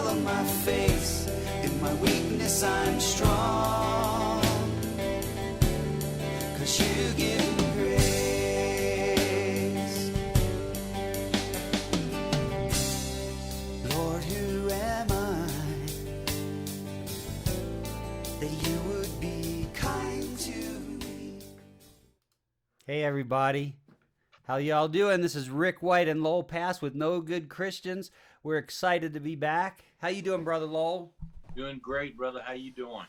on my face. In my weakness I'm strong, 'cause you give me grace. Lord, who am I that you would be kind to me? Hey everybody, how y'all doing? This is Rick White and Lowell Pass with No Good Christians. We're excited to be back. How you doing, Brother Lowell? Doing great, brother. How you doing?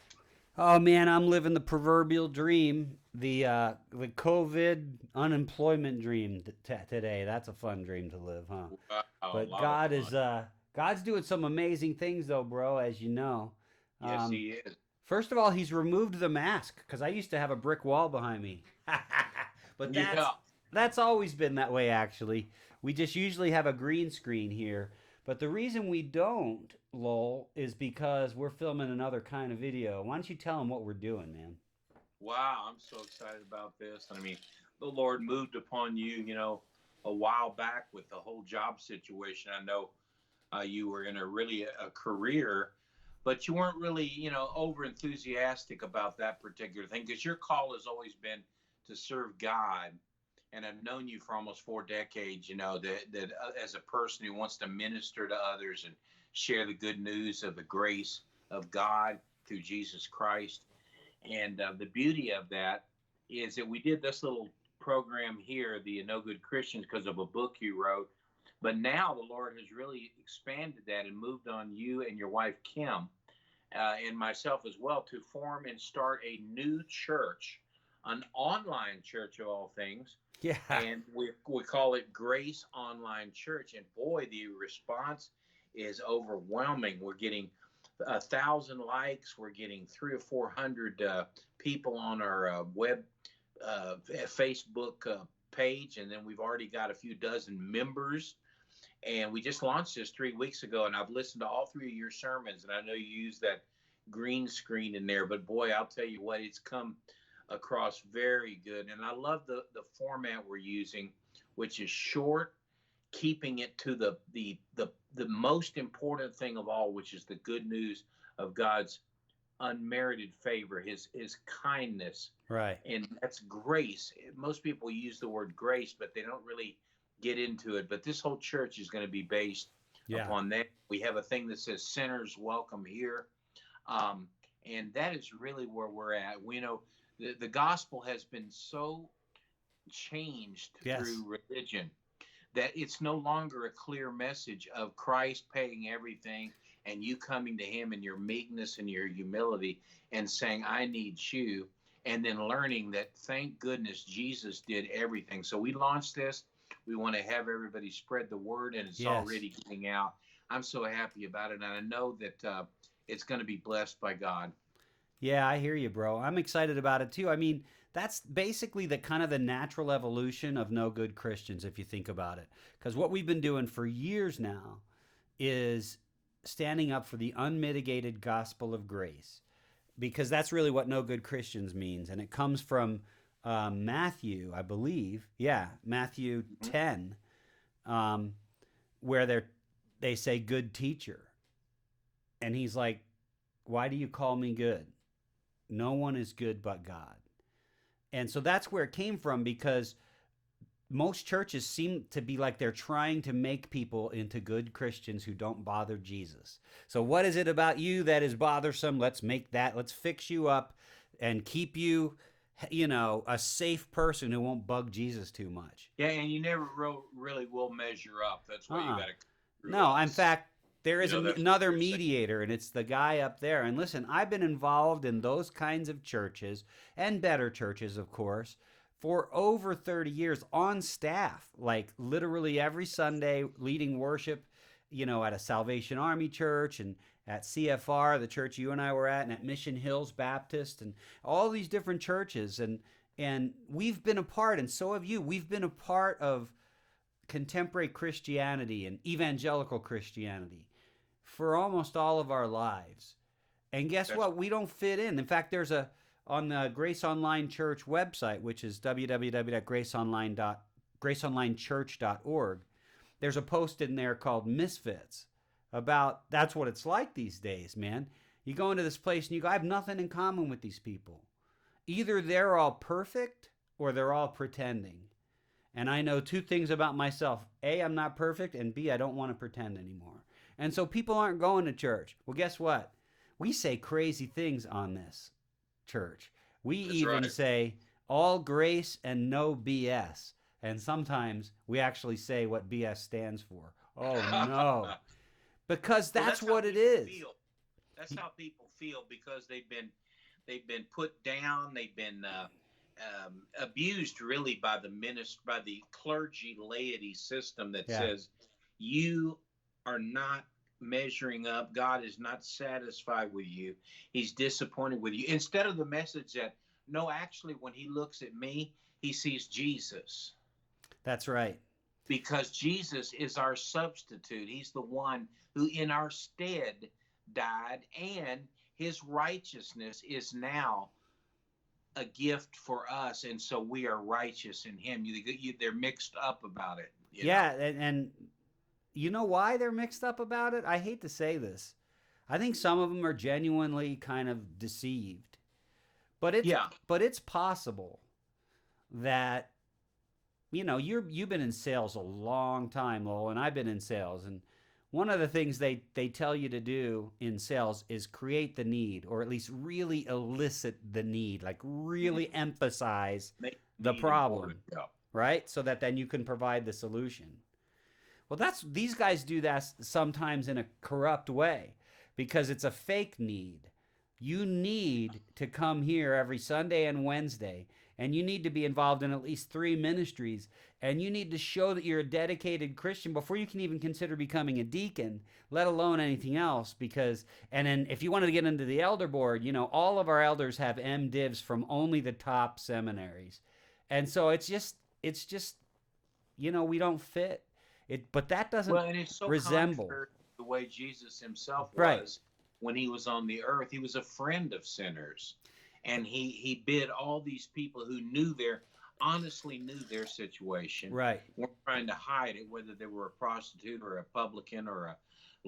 Oh man, I'm living the proverbial dream, the COVID unemployment dream today. That's a fun dream to live, huh? Wow, But a lot God of is fun. God's doing some amazing things though, bro, as you know. Yes, he is. First of all, he's removed the mask because I used to have a brick wall behind me. But Yeah. that's always been that way actually. We just usually have a green screen here. But the reason we don't, Lowell, is because we're filming another kind of video. Why don't you tell them what we're doing, man? Wow, I'm so excited about this. I mean, the Lord moved upon you, a while back with the whole job situation. I know you were in a career, but you weren't really, over enthusiastic about that particular thing because your call has always been to serve God. And I've known you for almost 4 decades, that as a person who wants to minister to others and share the good news of the grace of God through Jesus Christ. And the beauty of that is that we did this little program here, the No Good Christians, because of a book you wrote. But now the Lord has really expanded that and moved on you and your wife, Kim, and myself as well, to form and start a new church, an online church of all things. Yeah. And we call it Grace Online Church. And boy, the response is overwhelming. We're getting 1,000 likes. We're getting 300 or 400 people on our Facebook page. And then we've already got a few dozen members. And we just launched this 3 weeks ago. And I've listened to all 3 of your sermons. And I know you use that green screen in there. But boy, I'll tell you what, it's come across very good. And I love the format we're using, which is short, keeping it to the most important thing of all, which is the good news of God's unmerited favor, his kindness. Right. And that's grace. Most people use the word grace, but they don't really get into it. But this whole church is going to be based upon that. We have a thing that says sinners welcome here. And that is really where we're at. We know the gospel has been so changed through religion that it's no longer a clear message of Christ paying everything and you coming to him in your meekness and your humility and saying, I need you, and then learning that, thank goodness, Jesus did everything. So we launched this. We want to have everybody spread the word, and it's already getting out. I'm so happy about it, and I know that it's going to be blessed by God. Yeah, I hear you, bro. I'm excited about it too. I mean, that's basically the kind of the natural evolution of No Good Christians, if you think about it. Because what we've been doing for years now is standing up for the unmitigated gospel of grace. Because that's really what No Good Christians means. And it comes from Matthew, I believe. Yeah, Matthew 10, where they say, good teacher. And he's like, why do you call me good? No one is good but God. And so that's where it came from, because most churches seem to be like they're trying to make people into good Christians who don't bother Jesus. So what is it about you that is bothersome? Let's fix you up and keep you, a safe person who won't bug Jesus too much. Yeah, and you never really will measure up. That's why you got to. No, in fact, there is another mediator, and it's the guy up there. And listen, I've been involved in those kinds of churches, and better churches, of course, for over 30 years on staff, like literally every Sunday, leading worship, at a Salvation Army church and at CFR, the church you and I were at, and at Mission Hills Baptist, and all these different churches. And we've been a part, and so have you. We've been a part of contemporary Christianity and evangelical Christianity for almost all of our lives. And guess what? We don't fit in. In fact, there's on the Grace Online Church website, which is www.graceonlinechurch.org, there's a post in there called Misfits. about that's what it's like these days, man. You go into this place and you go, I have nothing in common with these people. Either they're all perfect or they're all pretending. And I know two things about myself. A, I'm not perfect, and B, I don't want to pretend anymore. And so people aren't going to church. Well, guess what? We say crazy things on this church. We That's even right. say all grace and no BS. And sometimes we actually say what BS stands for. Oh, no. Because Well, that's how what it people is. feel. That's how people feel because they've been put down. They've been abused really by the clergy laity system that Yeah. says you are not measuring up. God is not satisfied with you. He's disappointed with you. Instead of the message that no, actually, when he looks at me, he sees Jesus. That's right. Because Jesus is our substitute. He's the one who in our stead died, and his righteousness is now a gift for us, and so we are righteous in him. They're mixed up about it. Yeah, and you know why they're mixed up about it? I hate to say this. I think some of them are genuinely kind of deceived. But it's possible that you've been in sales a long time, Lowell, and I've been in sales, and one of the things they tell you to do in sales is create the need, or at least really elicit the need, like really emphasize the problem, right? So that then you can provide the solution. Well, these guys do that sometimes in a corrupt way because it's a fake need. You need to come here every Sunday and Wednesday, and you need to be involved in at least 3 ministries, and you need to show that you're a dedicated Christian before you can even consider becoming a deacon, let alone anything else. And then if you wanted to get into the elder board, all of our elders have MDivs from only the top seminaries. And so it's just we don't fit. But that doesn't and it's so resemble contrary to the way Jesus himself was. Right. When he was on the earth. He was a friend of sinners, and he bid all these people who honestly knew their situation, right, weren't trying to hide it, whether they were a prostitute or a publican or a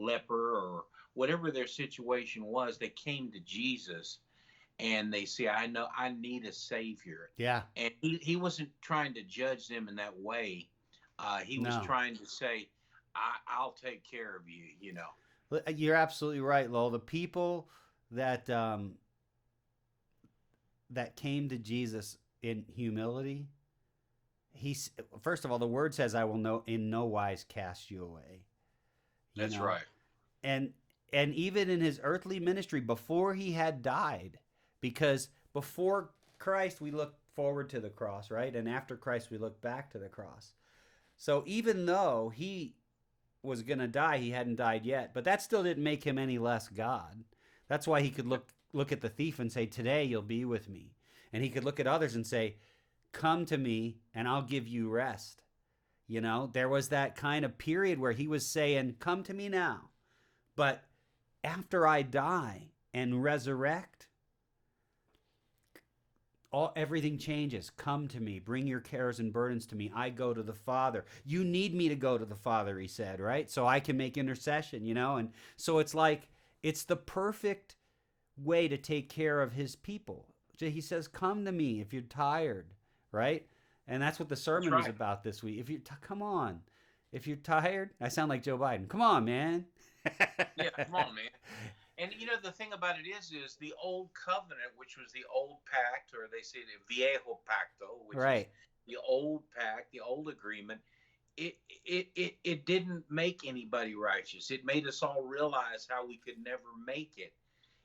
leper or whatever their situation was. They came to Jesus and they say, I know I need a savior. Yeah. And he wasn't trying to judge them in that way. He was trying to say, I'll take care of you, You're absolutely right, Lowell. The people that came to Jesus in humility, first of all, the word says, "I will in no wise cast you away." That's right. And even in his earthly ministry, before he had died, because before Christ we look forward to the cross, right? And after Christ we look back to the cross. So even though he was going to die, he hadn't died yet, but that still didn't make him any less God. That's why he could look at the thief and say, today you'll be with me. And he could look at others and say, come to me and I'll give you rest. There was that kind of period where he was saying, come to me now. But after I die and resurrect, everything changes. Come to me. Bring your cares and burdens to me. I go to the Father. You need me to go to the Father, he said, right? So I can make intercession, And so it's like, it's the perfect way to take care of his people. He says, come to me if you're tired, right? And that's what the sermon was about this week. Come on. If you're tired, I sound like Joe Biden. Come on, man. Yeah, come on, man. And the thing about it is the old covenant, which was the old pact, or they say the viejo pacto, which is the old pact, the old agreement. It didn't make anybody righteous. It made us all realize how we could never make it.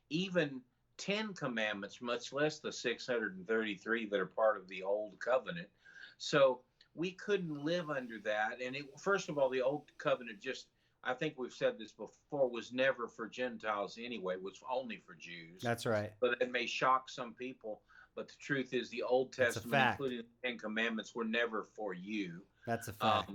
Even 10 commandments, much less the 633 that are part of the old covenant. So we couldn't live under that. And first of all, the old covenant I think we've said this before, was never for Gentiles anyway, was only for Jews. That's right. But it may shock some people, but the truth is the Old Testament, including the 10 Commandments, were never for you. That's a fact.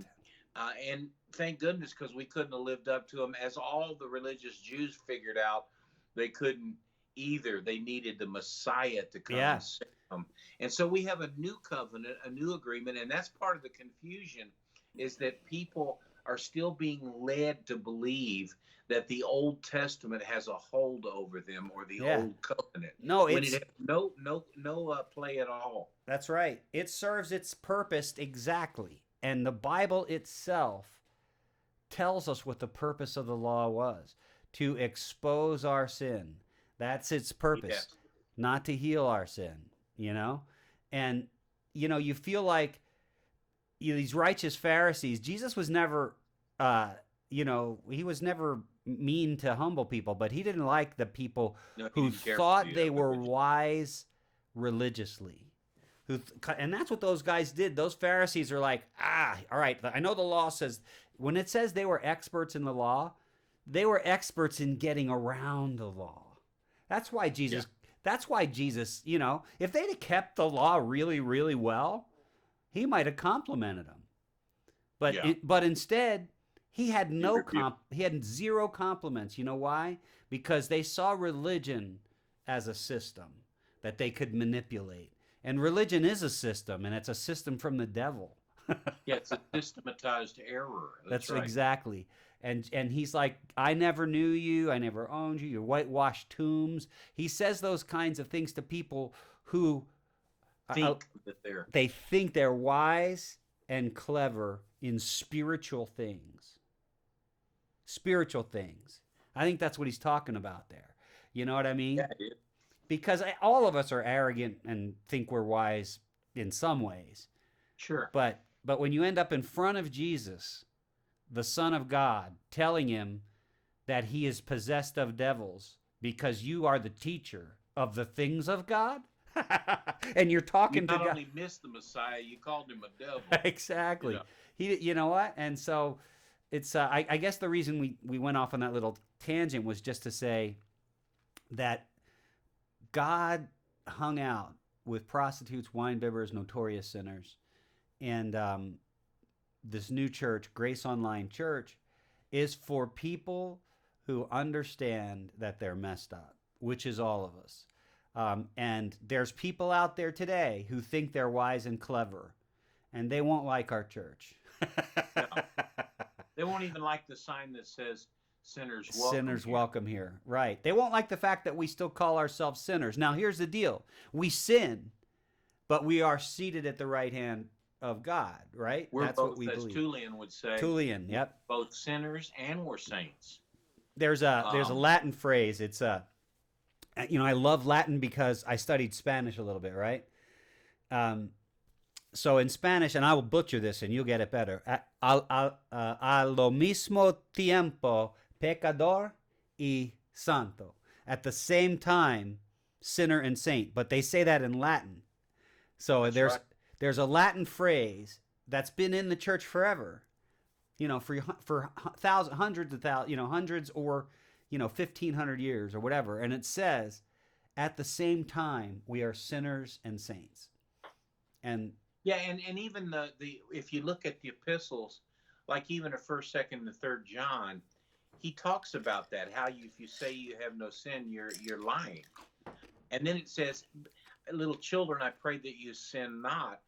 And thank goodness, because we couldn't have lived up to them. As all the religious Jews figured out, they couldn't either. They needed the Messiah to come and save them. And so we have a new covenant, a new agreement, and that's part of the confusion, is that people are still being led to believe that the Old Testament has a hold over them, or the Yeah. Old Covenant, No, when it it's has no play at all. that's right. It serves its purpose exactly. And the Bible itself tells us what the purpose of the law was, to expose our sin. That's its purpose, Yes. not to heal our sin, And, you feel like these righteous Pharisees, Jesus was never, he was never mean to humble people, but he didn't like the people No, he who didn't care for thought the they were religion. wise religiously. And that's what those guys did. Those Pharisees are like, all right, I know the law says, when it says they were experts in the law, they were experts in getting around the law. That's why Jesus, if they'd have kept the law really, really well, he might have complimented them. But Yeah. but instead, he had rebuked. he had zero compliments. You know why? Because they saw religion as a system that they could manipulate. And religion is a system, and it's a system from the devil. Yeah, it's a systematized error. That's right. exactly. And he's like, I never knew you, I never owned you, you're whitewashed tombs. He says those kinds of things to people who Think that they're they think they're wise and clever in spiritual things. Spiritual things. I think that's what he's talking about there. You know what I mean? yeah, it- Because all of us are arrogant and think we're wise in some ways. sure. But when you end up in front of Jesus, the Son of God, telling him that he is possessed of devils because you are the teacher of the things of God, and you're You talking to not God. only missed the Messiah, you called him a devil. Exactly. You know? You know what? And so it's I guess the reason we went off on that little tangent was just to say that God hung out with prostitutes, wine bibbers, notorious sinners, and this new church, Grace Online Church, is for people who understand that they're messed up, which is all of us. And there's people out there today who think they're wise and clever, and they won't like our church. No. They won't even like the sign that says sinners welcome. Sinners here. welcome here. Right. They won't like the fact that we still call ourselves sinners. Now, here's the deal. We sin, but we are seated at the right hand of God, right? We're That's both, what we as believe. Tullian would say, Tullian, yep. both sinners and we're saints. There's a Um, Latin phrase. It's I love Latin because I studied Spanish a little bit, right? So in Spanish, and I will butcher this, and you'll get it better. A lo mismo tiempo, pecador y santo. At the same time, sinner and saint. But they say that in Latin. So That's there's right. there's a Latin phrase that's been in the church forever. For thousands, hundreds of thousands, hundreds or 1,500 years or whatever, and it says, at the same time, we are sinners and saints. And Yeah, and even the if you look at the epistles, like even a First, Second, and Third John, he talks about that. How if you say you have no sin, you're lying. And then it says, "Little children, I pray that you sin not."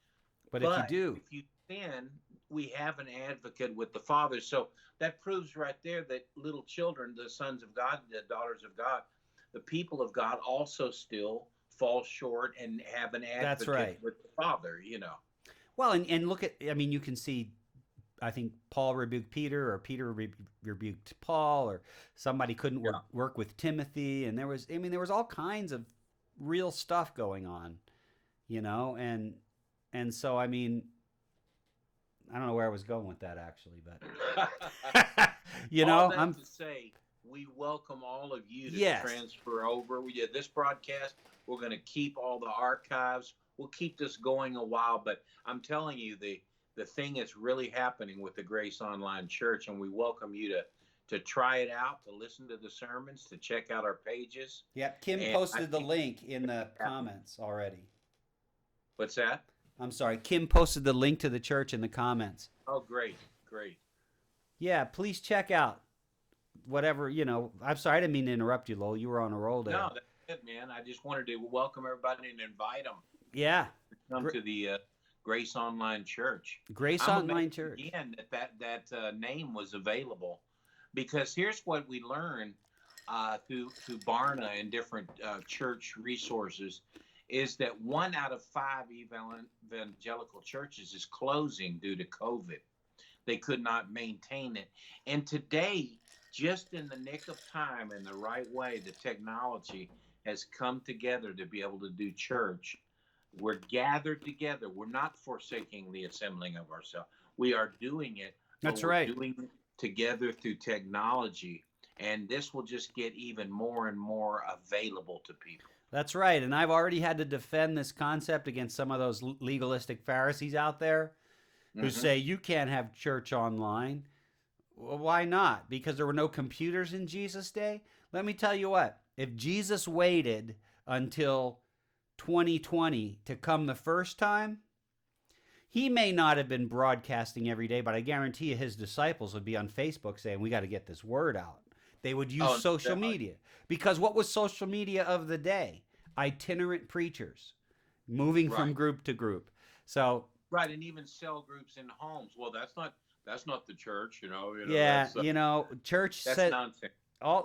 but if you do, if you sin, we have an advocate with the Father. So that proves right there that little children, the sons of God, the daughters of God, the people of God, also still fall short and have an advocate That's right. with the Father. well, and look at, I mean, you can see, I think Paul rebuked Peter, or Peter rebuked Paul, or somebody couldn't work with Timothy, and there was all kinds of real stuff going on, and so I mean, I don't know where I was going with that actually, but All that I'm to say, we welcome all of you to Yes. transfer over. This broadcast, we're going to keep all the archives. We'll keep this going a while, but I'm telling you, the thing is really happening with the Grace Online Church, and we welcome you to try it out, to listen to the sermons, to check out our pages. Yep, Kim And posted I the think- link in the comments already. What's that? I'm sorry, Kim posted the link to the church in the comments. Oh, great. Yeah, please check out whatever, I'm sorry, I didn't mean to interrupt you, Lowell. You were on a roll there. No, that's it, man. I just wanted to welcome everybody and invite them Yeah. to come Gr- to Grace Online Church. Grace I'm Online amazed Church. again that name was available, because here's what we learned through Barna and different church resources, is that 1 out of 5 evangelical churches is closing due to COVID. They could not maintain it. And today, just in the nick of time and the right way, the technology has come together to be able to do church. We're gathered together. We're not forsaking the assembling of ourselves. We are doing it. That's right. We're doing it together through technology. And this will just get even more and more available to people. That's right. And I've already had to defend this concept against some of those legalistic Pharisees out there who say you can't have church online. Well, why not? Because there were no computers in Jesus' day? Let me tell you what. If Jesus waited until 2020 to come the first time, he may not have been broadcasting every day, but I guarantee you his disciples would be on Facebook saying, we got to get this word out. They would use social media. Because what was social media of the day? Itinerant preachers moving from group to group. So right, and even cell groups in homes. Well, that's not the church, yeah, church that's said, nonsense.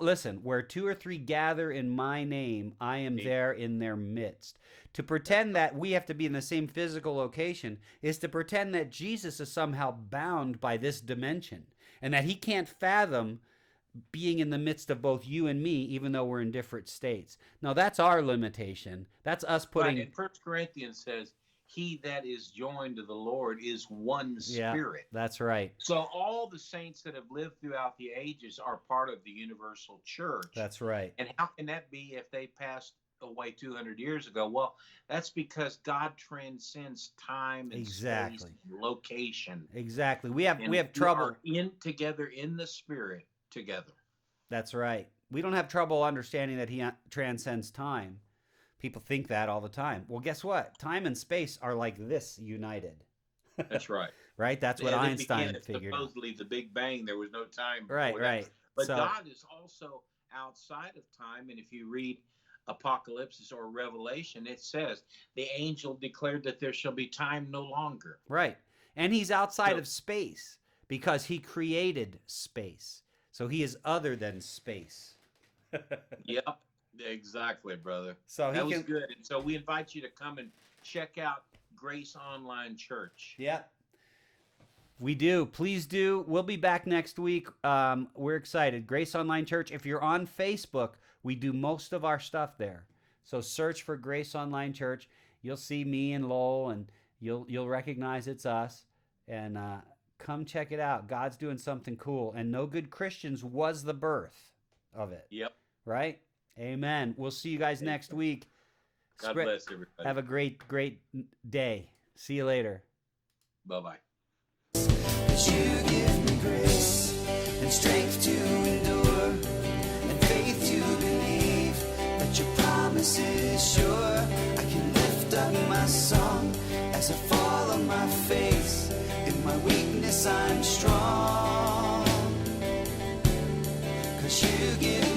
Listen, where 2 or 3 gather in my name, I am there in their midst. To pretend that we have to be in the same physical location is to pretend that Jesus is somehow bound by this dimension and that he can't fathom being in the midst of both you and me, even though we're in different states. Now, that's our limitation. That's us putting... Right, and 1 Corinthians says, he that is joined to the Lord is one spirit. Yeah, that's right. So all the saints that have lived throughout the ages are part of the universal church. That's right. And how can that be if they passed away 200 years ago? Well, that's because God transcends time and space and location. Exactly. We have trouble together in the spirit together. That's right. We don't have trouble understanding that he transcends time. People think that all the time. Well, guess what? Time and space are like this united. That's right. Right? That's what Einstein figured out. Supposedly the Big Bang, there was no time. Right. But God is also outside of time. And if you read Apocalypse or Revelation, it says the angel declared that there shall be time no longer. Right. And he's outside of space because he created space. So he is other than space. Yep. Exactly, brother. So that was good. And so we invite you to come and check out Grace Online Church. Yep. We do. Please do. We'll be back next week. We're excited. Grace Online Church. If you're on Facebook, we do most of our stuff there. So search for Grace Online Church. You'll see me and Lowell, and you'll recognize it's us. And come check it out. God's doing something cool. And No Good Christians was the birth of it. Yep. Right? Amen. We'll see you guys next week. God bless everybody. Have a great day. See you later. Bye-bye. 'Cause you give me grace and strength to endure and faith to believe that your promise is sure. I can lift up my song as I fall on my face. In my weakness I'm strong. 'Cause you give